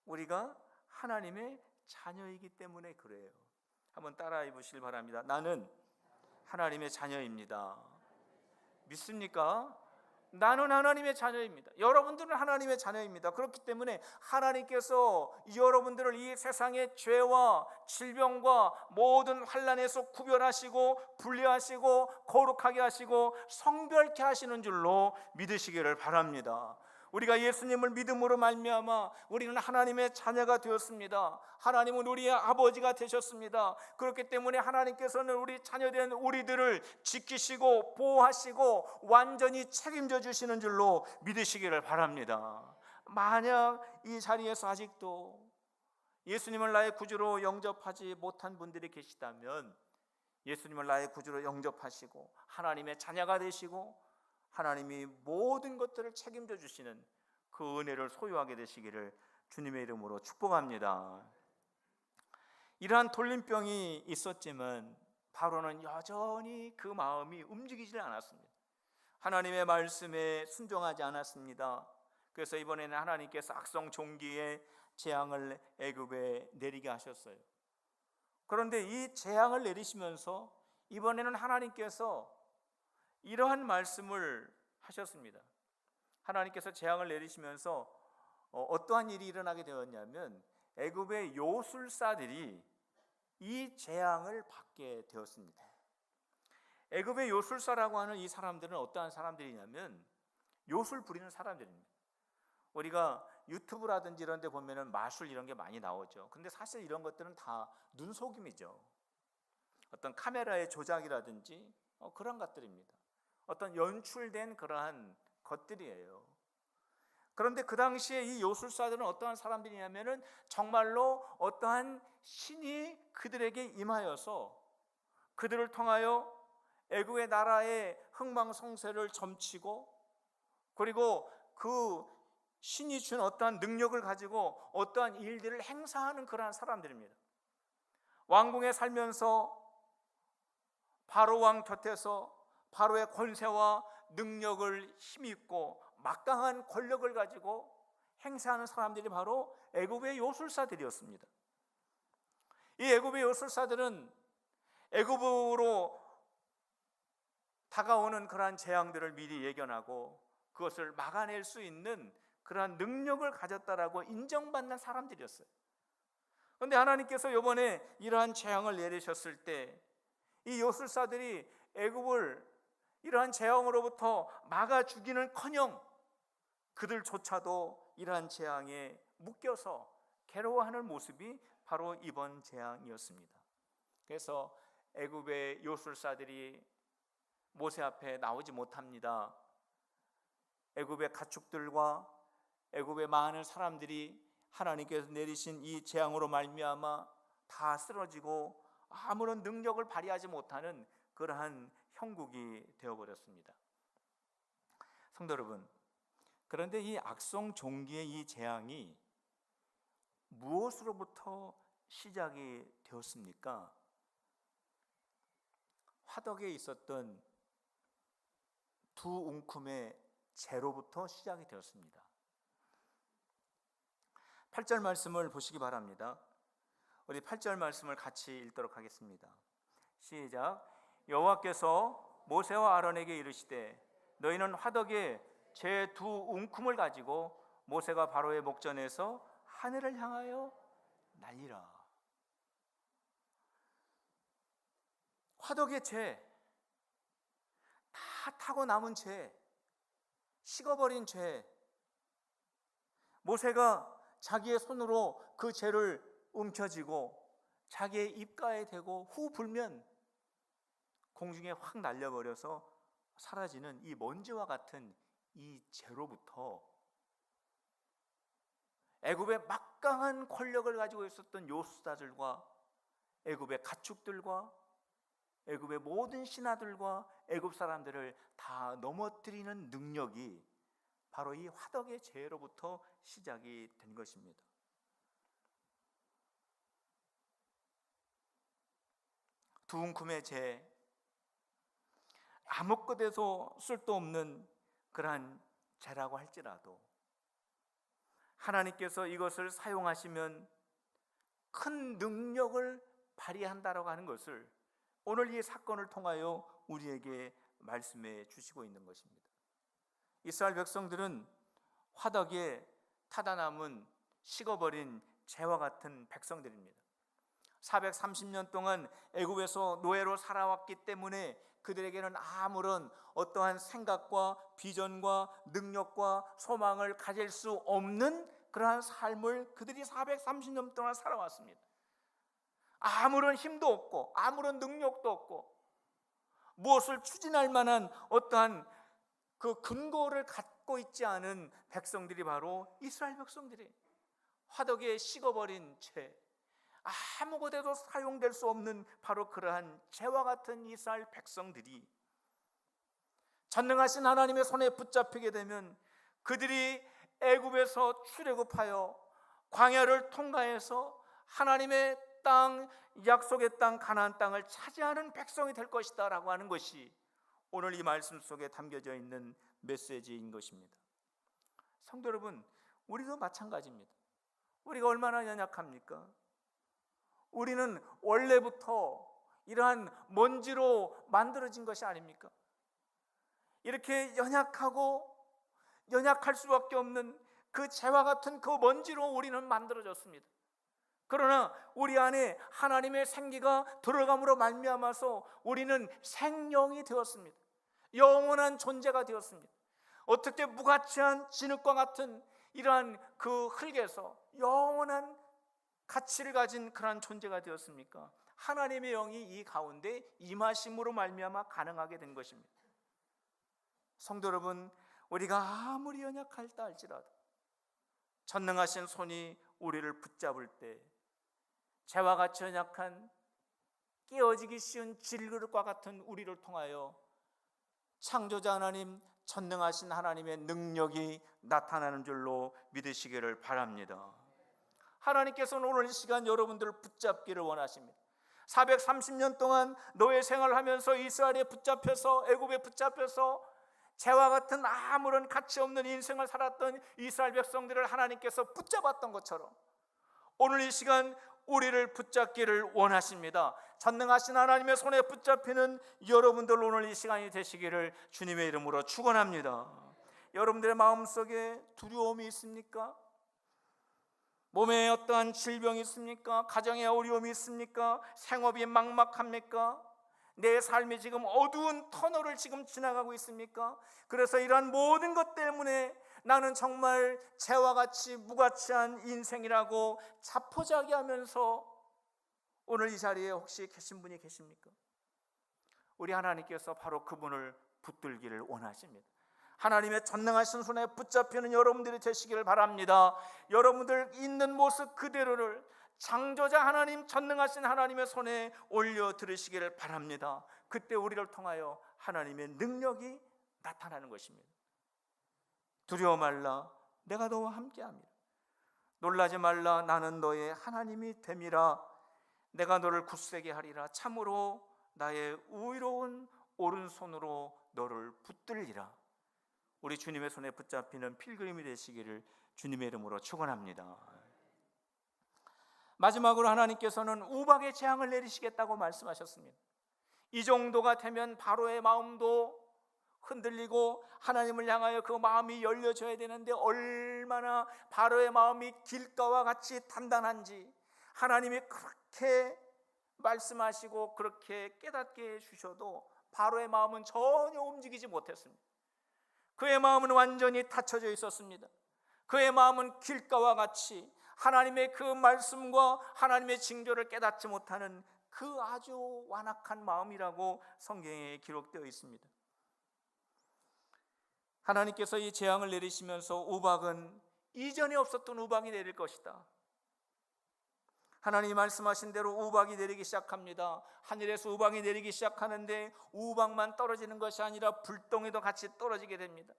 우리가 하나님의 자녀이기 때문에 그래요. 한번 따라해 보시길 바랍니다. 나는 하나님의 자녀입니다. 믿습니까? 나는 하나님의 자녀입니다. 여러분들은 하나님의 자녀입니다. 그렇기 때문에 하나님께서 여러분들을 이 세상의 죄와 질병과 모든 환난에서 구별하시고 분리하시고 거룩하게 하시고 성별케 하시는 줄로 믿으시기를 바랍니다. 우리가 예수님을 믿음으로 말미암아 우리는 하나님의 자녀가 되었습니다. 하나님은 우리의 아버지가 되셨습니다. 그렇기 때문에 하나님께서는 우리 자녀된 우리들을 지키시고 보호하시고 완전히 책임져 주시는 줄로 믿으시기를 바랍니다. 만약 이 자리에서 아직도 예수님을 나의 구주로 영접하지 못한 분들이 계시다면 예수님을 나의 구주로 영접하시고 하나님의 자녀가 되시고 하나님이 모든 것들을 책임져 주시는 그 은혜를 소유하게 되시기를 주님의 이름으로 축복합니다. 이러한 돌림병이 있었지만 바로는 여전히 그 마음이 움직이질 않았습니다. 하나님의 말씀에 순종하지 않았습니다. 그래서 이번에는 하나님께서 악성 종기의 재앙을 애굽에 내리게 하셨어요. 그런데 이 재앙을 내리시면서 이번에는 하나님께서 이러한 말씀을 하셨습니다. 하나님께서 재앙을 내리시면서 어떠한 일이 일어나게 되었냐면 애굽의 요술사들이 이 재앙을 받게 되었습니다. 애굽의 요술사라고 하는 이 사람들은 어떠한 사람들이냐면 요술 부리는 사람들입니다. 우리가 유튜브라든지 이런 데 보면은 마술 이런 게 많이 나오죠. 근데 사실 이런 것들은 다 눈속임이죠. 어떤 카메라의 조작이라든지 그런 것들입니다. 어떤 연출된 그러한 것들이에요. 그런데 그 당시에 이 요술사들은 어떠한 사람들이냐면은 정말로 어떠한 신이 그들에게 임하여서 그들을 통하여 애굽의 나라의 흥망성쇠를 점치고, 그리고 그 신이 준 어떠한 능력을 가지고 어떠한 일들을 행사하는 그러한 사람들입니다. 왕궁에 살면서 바로 왕 곁에서 바로의 권세와 능력을 힘입고 막강한 권력을 가지고 행사하는 사람들이 바로 애굽의 요술사들이었습니다. 이 애굽의 요술사들은 애굽으로 다가오는 그러한 재앙들을 미리 예견하고 그것을 막아낼 수 있는 그러한 능력을 가졌다라고 인정받는 사람들이었어요. 그런데 하나님께서 이번에 이러한 재앙을 내리셨을 때 이 요술사들이 애굽을 이러한 재앙으로부터 막아 주기는커녕 그들조차도 이러한 재앙에 묶여서 괴로워하는 모습이 바로 이번 재앙이었습니다. 그래서 애굽의 요술사들이 모세 앞에 나오지 못합니다. 애굽의 가축들과 애굽의 많은 사람들이 하나님께서 내리신 이 재앙으로 말미암아 다 쓰러지고 아무런 능력을 발휘하지 못하는 그러한 형국이 되어버렸습니다. 성도 여러분, 그런데 이 악성 종기의 이 재앙이 무엇으로부터 시작이 되었습니까? 화덕에 있었던 두 웅큼의 재로부터 시작이 되었습니다. 8절 말씀을 보시기 바랍니다. 우리 8절 말씀을 같이 읽도록 하겠습니다. 시작. 여호와께서 모세와 아론에게 이르시되 너희는 화덕에 제 두 웅큼을 가지고 모세가 바로의 목전에서 하늘을 향하여 날리라. 화덕의 재, 다 타고 남은 재, 식어버린 재, 모세가 자기의 손으로 그 재를 움켜쥐고 자기의 입가에 대고 후 불면 공중에 확 날려버려서 사라지는 이 먼지와 같은 이 재로부터 애굽의 막강한 권력을 가지고 있었던 요술사들과 애굽의 가축들과 애굽의 모든 신하들과 애굽 사람들을 다 넘어뜨리는 능력이 바로 이 화덕의 재로부터 시작이 된 것입니다. 두 웅큼의 재, 아무것에도 쓸데없는 그러한 재라고 할지라도 하나님께서 이것을 사용하시면 큰 능력을 발휘한다라고 하는 것을 오늘 이 사건을 통하여 우리에게 말씀해 주시고 있는 것입니다. 이스라엘 백성들은 화덕에 타다 남은 식어버린 재와 같은 백성들입니다. 430년 동안 애굽에서 노예로 살아왔기 때문에 그들에게는 아무런 어떠한 생각과 비전과 능력과 소망을 가질 수 없는 그러한 삶을 그들이 430년 동안 살아왔습니다. 아무런 힘도 없고 아무런 능력도 없고 무엇을 추진할 만한 어떠한 그 근거를 갖고 있지 않은 백성들이 바로 이스라엘 백성들이 화덕에 식어버린 채 아무것에도 사용될 수 없는 바로 그러한 재와 같은 이스라엘 백성들이 전능하신 하나님의 손에 붙잡히게 되면 그들이 애굽에서 출애굽하여 광야를 통과해서 하나님의 땅, 약속의 땅, 가나안 땅을 차지하는 백성이 될 것이다 라고 하는 것이 오늘 이 말씀 속에 담겨져 있는 메시지인 것입니다. 성도 여러분, 우리도 마찬가지입니다. 우리가 얼마나 연약합니까? 우리는 원래부터 이러한 먼지로 만들어진 것이 아닙니까? 이렇게 연약할 수밖에 없는 그 재와 같은 그 먼지로 우리는 만들어졌습니다. 그러나 우리 안에 하나님의 생기가 들어감으로 말미암아서 우리는 생명이 되었습니다. 영원한 존재가 되었습니다. 어떻게 무가치한 진흙과 같은 이러한 그 흙에서 영원한 가치를 가진 그러한 존재가 되었습니까? 하나님의 영이 이 가운데 임하심으로 말미암아 가능하게 된 것입니다. 성도 여러분, 우리가 아무리 연약할다 할지라도 전능하신 손이 우리를 붙잡을 때 재와 같이 연약한 깨어지기 쉬운 질그릇과 같은 우리를 통하여 창조자 하나님, 전능하신 하나님의 능력이 나타나는 줄로 믿으시기를 바랍니다. 하나님께서는 오늘 이 시간 여러분들을 붙잡기를 원하십니다. 430년 동안 노예 생활하면서 이스라엘에 붙잡혀서, 애굽에 붙잡혀서 재와 같은 아무런 가치 없는 인생을 살았던 이스라엘 백성들을 하나님께서 붙잡았던 것처럼 오늘 이 시간 우리를 붙잡기를 원하십니다. 전능하신 하나님의 손에 붙잡히는 여러분들 오늘 이 시간이 되시기를 주님의 이름으로 축원합니다. 여러분들의 마음속에 두려움이 있습니까? 몸에 어떠한 질병이 있습니까? 가정에 어려움이 있습니까? 생업이 막막합니까? 내 삶이 지금 어두운 터널을 지금 지나가고 있습니까? 그래서 이러한 모든 것 때문에 나는 정말 재와 같이 무가치한 인생이라고 자포자기하면서 오늘 이 자리에 혹시 계신 분이 계십니까? 우리 하나님께서 바로 그분을 붙들기를 원하십니다. 하나님의 전능하신 손에 붙잡히는 여러분들이 되시기를 바랍니다. 여러분들 있는 모습 그대로를 창조자 하나님, 전능하신 하나님의 손에 올려 드리시기를 바랍니다. 그때 우리를 통하여 하나님의 능력이 나타나는 것입니다. 두려워 말라, 내가 너와 함께함이라. 놀라지 말라, 나는 너의 하나님이 됨이라. 내가 너를 굳세게 하리라. 참으로 나의 의로운 오른손으로 너를 붙들리라. 우리 주님의 손에 붙잡히는 필그림이 되시기를 주님의 이름으로 축원합니다. 마지막으로 하나님께서는 우박의 재앙을 내리시겠다고 말씀하셨습니다. 이 정도가 되면 바로의 마음도 흔들리고 하나님을 향하여 그 마음이 열려져야 되는데 얼마나 바로의 마음이 길가와 같이 단단한지 하나님이 그렇게 말씀하시고 그렇게 깨닫게 해주셔도 바로의 마음은 전혀 움직이지 못했습니다. 그의 마음은 완전히 닫혀져 있었습니다. 그의 마음은 길가와 같이 하나님의 그 말씀과 하나님의 징조를 깨닫지 못하는 그 아주 완악한 마음이라고 성경에 기록되어 있습니다. 하나님께서 이 재앙을 내리시면서 우박은 이전에 없었던 우박이 내릴 것이다. 하나님이 말씀하신 대로 우박이 내리기 시작합니다. 하늘에서 우박이 내리기 시작하는데 우박만 떨어지는 것이 아니라 불덩이도 같이 떨어지게 됩니다.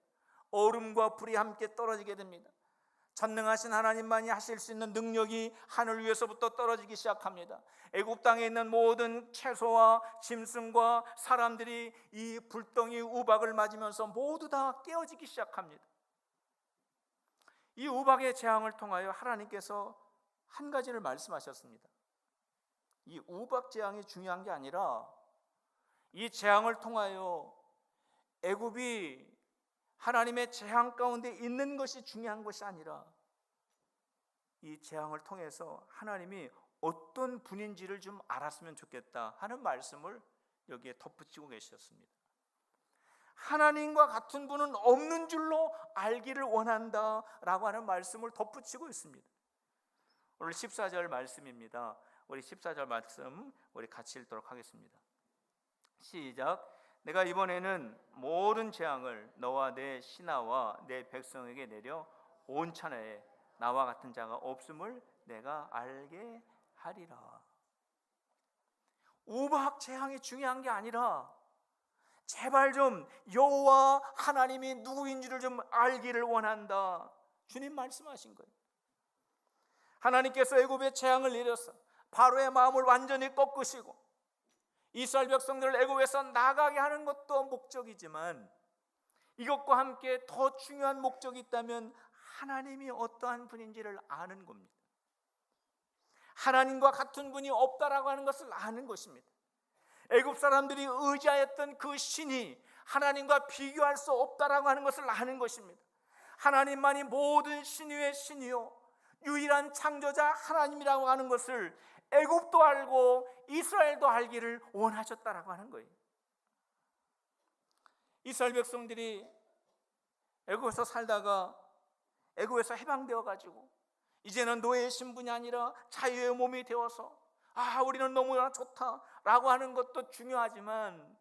얼음과 불이 함께 떨어지게 됩니다. 전능하신 하나님만이 하실 수 있는 능력이 하늘 위에서부터 떨어지기 시작합니다. 애굽 땅에 있는 모든 채소와 짐승과 사람들이 이 불덩이 우박을 맞으면서 모두 다 깨어지기 시작합니다. 이 우박의 재앙을 통하여 하나님께서 한 가지를 말씀하셨습니다. 이 우박 재앙이 중요한 게 아니라 이 재앙을 통하여 애굽이 하나님의 재앙 가운데 있는 것이 중요한 것이 아니라 이 재앙을 통해서 하나님이 어떤 분인지를 좀 알았으면 좋겠다 하는 말씀을 여기에 덧붙이고 계셨습니다. 하나님과 같은 분은 없는 줄로 알기를 원한다라고 하는 말씀을 덧붙이고 있습니다. 오늘 14절 말씀입니다. 우리 14절 말씀 우리 같이 읽도록 하겠습니다. 시작. 내가 이번에는 모든 재앙을 너와 내 신하와 내 백성에게 내려 온 천하에 나와 같은 자가 없음을 내가 알게 하리라. 우박 재앙이 중요한 게 아니라 제발 좀 여호와 하나님이 누구인지를 좀 알기를 원한다. 주님 말씀하신 거예요. 하나님께서 애굽에 재앙을 내려서 바로의 마음을 완전히 꺾으시고 이스라엘 백성들을 애굽에서 나가게 하는 것도 목적이지만 이것과 함께 더 중요한 목적이 있다면 하나님이 어떠한 분인지를 아는 겁니다. 하나님과 같은 분이 없다라고 하는 것을 아는 것입니다. 애굽 사람들이 의지하였던 그 신이 하나님과 비교할 수 없다라고 하는 것을 아는 것입니다. 하나님만이 모든 신위의 신이요 유일한 창조자 하나님이라고 하는 것을 애굽도 알고 이스라엘도 알기를 원하셨다라고 하는 거예요. 이스라엘 백성들이 애굽에서 살다가 애굽에서 해방되어 가지고 이제는 노예의 신분이 아니라 자유의 몸이 되어서 우리는 너무나 좋다라고 하는 것도 중요하지만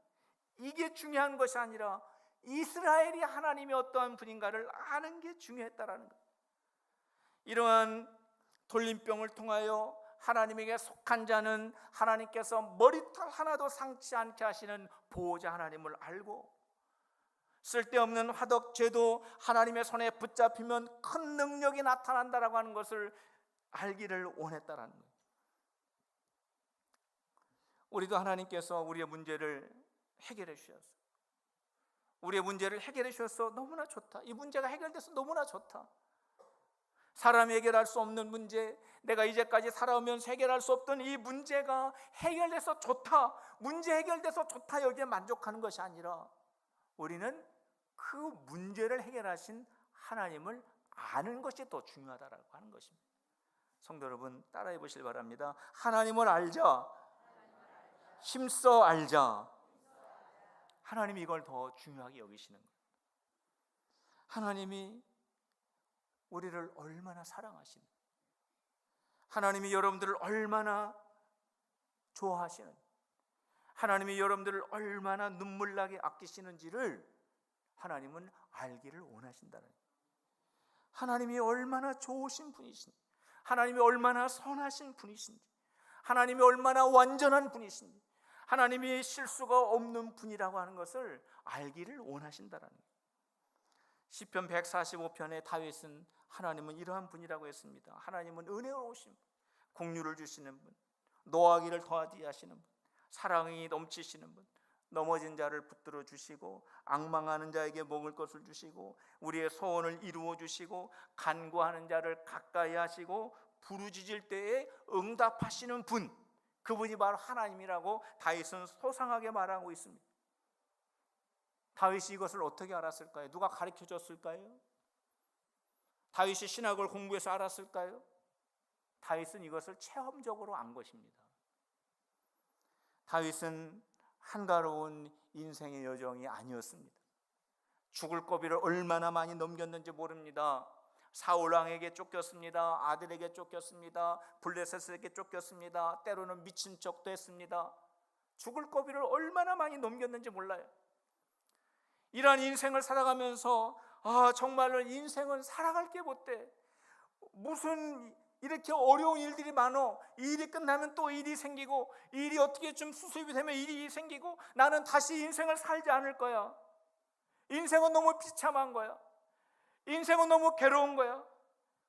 이게 중요한 것이 아니라 이스라엘이 하나님이 어떠한 분인가를 아는 게 중요했다라는 것. 이러한 돌림병을 통하여 하나님에게 속한 자는 하나님께서 머리털 하나도 상치 않게 하시는 보호자 하나님을 알고 쓸데없는 화덕죄도 하나님의 손에 붙잡히면 큰 능력이 나타난다라고 하는 것을 알기를 원했다라는 거예요. 우리도 하나님께서 우리의 문제를 해결해 주셨어. 우리의 문제를 해결해 주셔서 너무나 좋다. 이 문제가 해결돼서 너무나 좋다. 사람이 해결할 수 없는 문제, 내가 이제까지 살아오면서 해결할 수 없던 이 문제가 해결돼서 좋다. 문제 해결돼서 좋다. 여기에 만족하는 것이 아니라 우리는 그 문제를 해결하신 하나님을 아는 것이 더 중요하다라고 하는 것입니다. 성도 여러분, 따라해 보시기 바랍니다. 하나님을 알자. 힘써 알자. 하나님이 이걸 더 중요하게 여기시는 거예요. 하나님이 우리를 얼마나 사랑하시는, 하나님이 여러분들을 얼마나 좋아하시는, 하나님이 여러분들을 얼마나 눈물나게 아끼시는지를 하나님은 알기를 원하신다는 거예요. 하나님이 얼마나 좋으신 분이신지, 하나님이 얼마나 선하신 분이신지, 하나님이 얼마나 완전한 분이신지, 하나님이 실수가 없는 분이라고 하는 것을 알기를 원하신다는 거예요. 시편 145편에 다윗은 하나님은 이러한 분이라고 했습니다. 하나님은 은혜로우신 분, 공유를 주시는 분, 노하기를 더하게 하시는 분, 사랑이 넘치시는 분, 넘어진 자를 붙들어 주시고 앙망하는 자에게 먹을 것을 주시고 우리의 소원을 이루어 주시고 간구하는 자를 가까이 하시고 부르짖을 때에 응답하시는 분, 그분이 바로 하나님이라고 다윗은 소상하게 말하고 있습니다. 다윗이 이것을 어떻게 알았을까요? 누가 가르쳐 줬을까요? 다윗이 신학을 공부해서 알았을까요? 다윗은 이것을 체험적으로 안 것입니다. 다윗은 한가로운 인생의 여정이 아니었습니다. 죽을 고비를 얼마나 많이 넘겼는지 모릅니다. 사울 왕에게 쫓겼습니다. 아들에게 쫓겼습니다. 블레셋에게 쫓겼습니다. 때로는 미친 척도 했습니다. 죽을 고비를 얼마나 많이 넘겼는지 몰라요. 이러한 인생을 살아가면서 정말로 인생은 살아갈 게 못돼. 무슨 이렇게 어려운 일들이 많어. 이 일이 끝나면 또 일이 생기고, 이 일이 어떻게 좀 수습이 되면 일이 생기고, 나는 다시 인생을 살지 않을 거야. 인생은 너무 비참한 거야. 인생은 너무 괴로운 거야.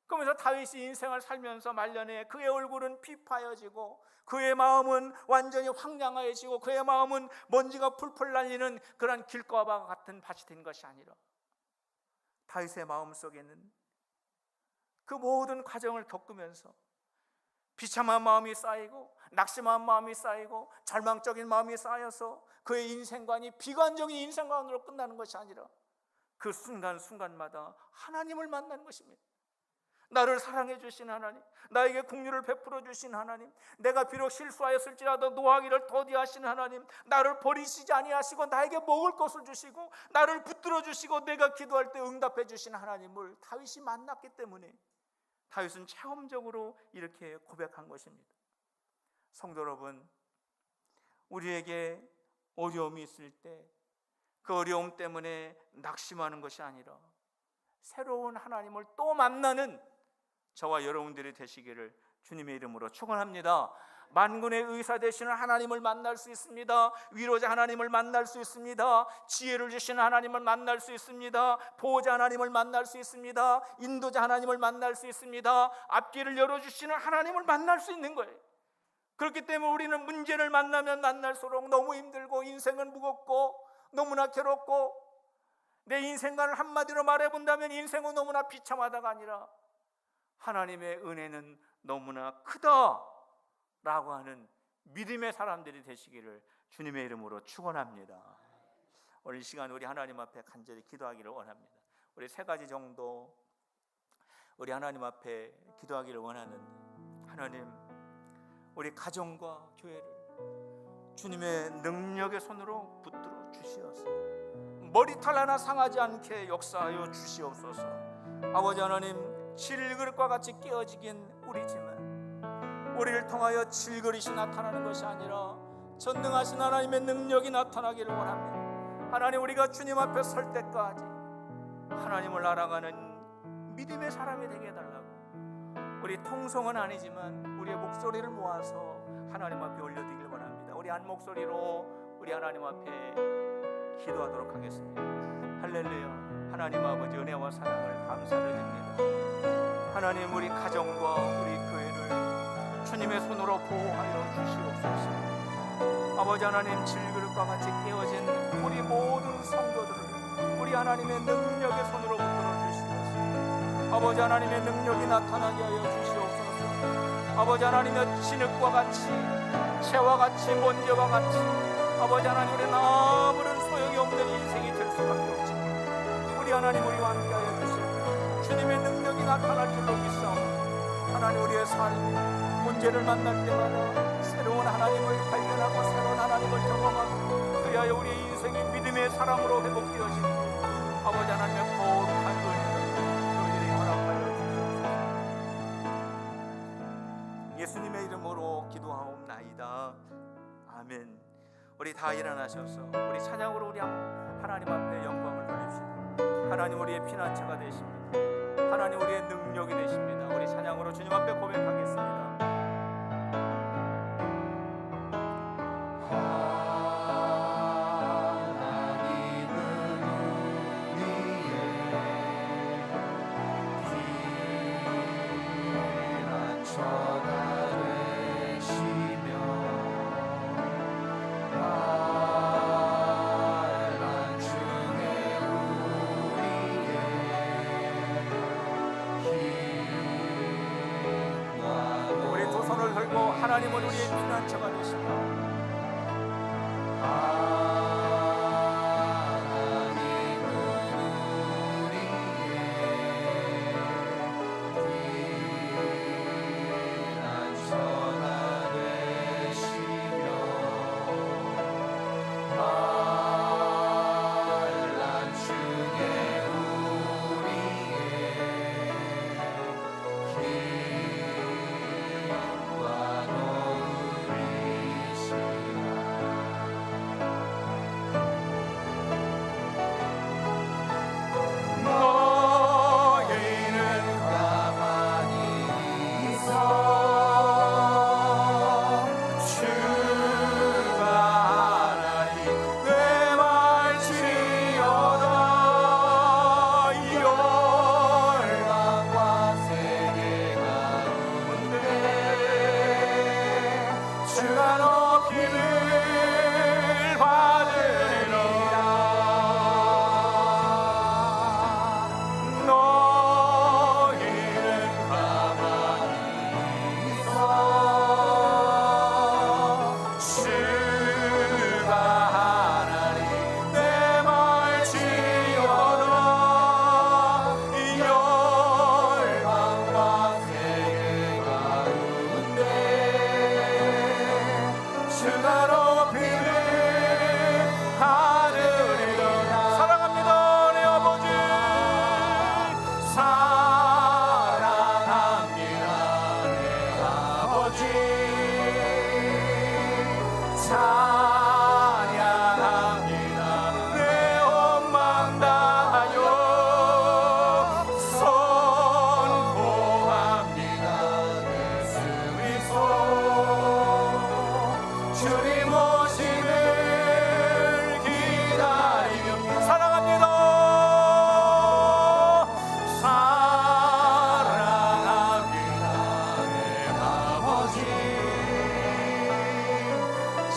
그러면서 다윗이 인생을 살면서 말년에 그의 얼굴은 피파여지고 그의 마음은 완전히 황량하여지고 그의 마음은 먼지가 풀풀 날리는 그런 길가와 같은 밭이 된 것이 아니라 다윗의 마음속에는 그 모든 과정을 겪으면서 비참한 마음이 쌓이고 낙심한 마음이 쌓이고 절망적인 마음이 쌓여서 그의 인생관이 비관적인 인생관으로 끝나는 것이 아니라 그 순간순간마다 하나님을 만나는 것입니다. 나를 사랑해 주신 하나님, 나에게 긍휼을 베풀어 주신 하나님, 내가 비록 실수하였을지라도 노하기를 더디하신 하나님, 나를 버리시지 아니하시고 나에게 먹을 것을 주시고 나를 붙들어 주시고 내가 기도할 때 응답해 주신 하나님을 다윗이 만났기 때문에 다윗은 체험적으로 이렇게 고백한 것입니다. 성도 여러분, 우리에게 어려움이 있을 때 그 어려움 때문에 낙심하는 것이 아니라 새로운 하나님을 또 만나는 저와 여러분들이 되시기를 주님의 이름으로 축원합니다. 만군의 의사 되시는 하나님을 만날 수 있습니다. 위로자 하나님을 만날 수 있습니다. 지혜를 주시는 하나님을 만날 수 있습니다. 보호자 하나님을 만날 수 있습니다. 인도자 하나님을 만날 수 있습니다. 앞길을 열어주시는 하나님을 만날 수 있는 거예요. 그렇기 때문에 우리는 문제를 만나면 만날수록 너무 힘들고 인생은 무겁고 너무나 괴롭고, 내 인생관을 한마디로 말해본다면 인생은 너무나 비참하다가 아니라 하나님의 은혜는 너무나 크다라고 하는 믿음의 사람들이 되시기를 주님의 이름으로 축원합니다. 오늘 이 시간 우리 하나님 앞에 간절히 기도하기를 원합니다. 우리 세 가지 정도 우리 하나님 앞에 기도하기를 원하는데, 하나님, 우리 가정과 교회를 주님의 능력의 손으로 붙들어 주시옵소서. 머리털 하나 상하지 않게 역사하여 주시옵소서. 아버지 하나님, 질그릇과 같이 깨어지긴 우리지만 우리를 통하여 질그릇이 나타나는 것이 아니라 전능하신 하나님의 능력이 나타나기를 원합니다. 하나님, 우리가 주님 앞에 설 때까지 하나님을 알아가는 믿음의 사람이 되게 해달라고, 우리 통성은 아니지만 우리의 목소리를 모아서 하나님 앞에 올려드리길 원합니다. 우리 한 목소리로 우리 하나님 앞에 기도하도록 하겠습니다. 할렐루야. 하나님 아버지, 은혜와 사랑을 감사드립니다. 하나님, 우리 가정과 우리 교회를 주님의 손으로 보호하여 주시옵소서. 아버지 하나님, 질그릇과 같이 깨어진 우리 모든 성도들을 우리 하나님의 능력의 손으로 붙들어 주시옵소서. 아버지 하나님의 능력이 나타나게 하여 주시옵소서. 아버지 하나님의 진흙과 같이, 채와 같이, 먼지와 같이, 아버지 하나님, 우리는 아무런 소용이 없는 인생이 될 수밖에 없지만 우리 하나님, 우리와 함께하여 주시옵소서. 주님의 능력이 나타날 줄로 믿사옵나다. 하나님, 우리의 삶 문제를 만날 때마다 새로운 하나님을 발견하고 새로운 하나님을 경험하고, 그리하여 우리의 인생이 믿음의 사람으로 회복되어지고 아버지 하나님의 거룩한 은혜를 저희들이 허락하여 주시옵소서. 예수님의 이름으로 기도하옵나이다. 아멘. 우리 다 일어나셔서 우리 찬양으로 우리 하나님 앞에 영광을 돌립시다. 하나님, 우리의 피난처가 되십니다. 하나님, 우리의 능력이 되십니다. 우리 찬양으로 주님 앞에 고백하겠습니다. 하나님은 우리의 피난처가 되십니다.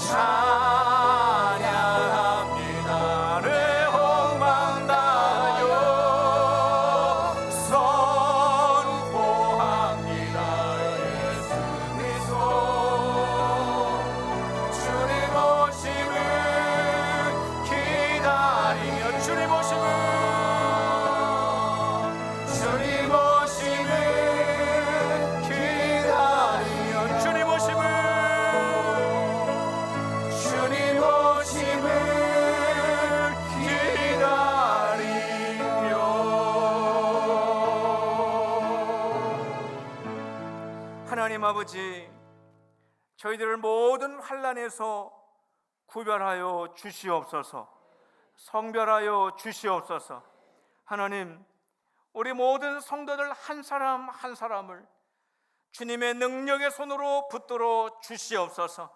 찬양합니다. 내 욕망 다하여 선포합니다. 예수 그리스도 주님 오심을 기다리며 주님 오심을 기다리며 주님 오심을 기다리며 하나님 아버지, 저희들을 모든 환난에서 구별하여 주시옵소서. 성별하여 주시옵소서. 하나님, 우리 모든 성도들 한 사람 한 사람을 주님의 능력의 손으로 붙들어 주시옵소서.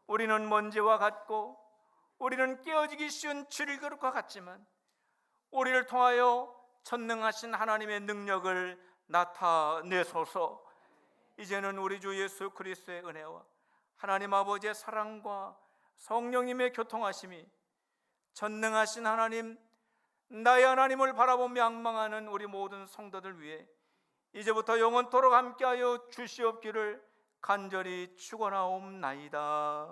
우리는 먼지와 같고 우리는 깨어지기 쉬운 질그릇과 같지만 우리를 통하여 전능하신 하나님의 능력을 나타내소서. 이제는 우리 주 예수 그리스도의 은혜와 하나님 아버지의 사랑과 성령님의 교통하심이 전능하신 하나님, 나의 하나님을 바라보며 앙망하는 우리 모든 성도들 위해 이제부터 영원토록 함께하여 주시옵기를 간절히 축원하옵나이다.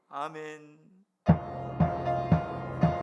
아멘.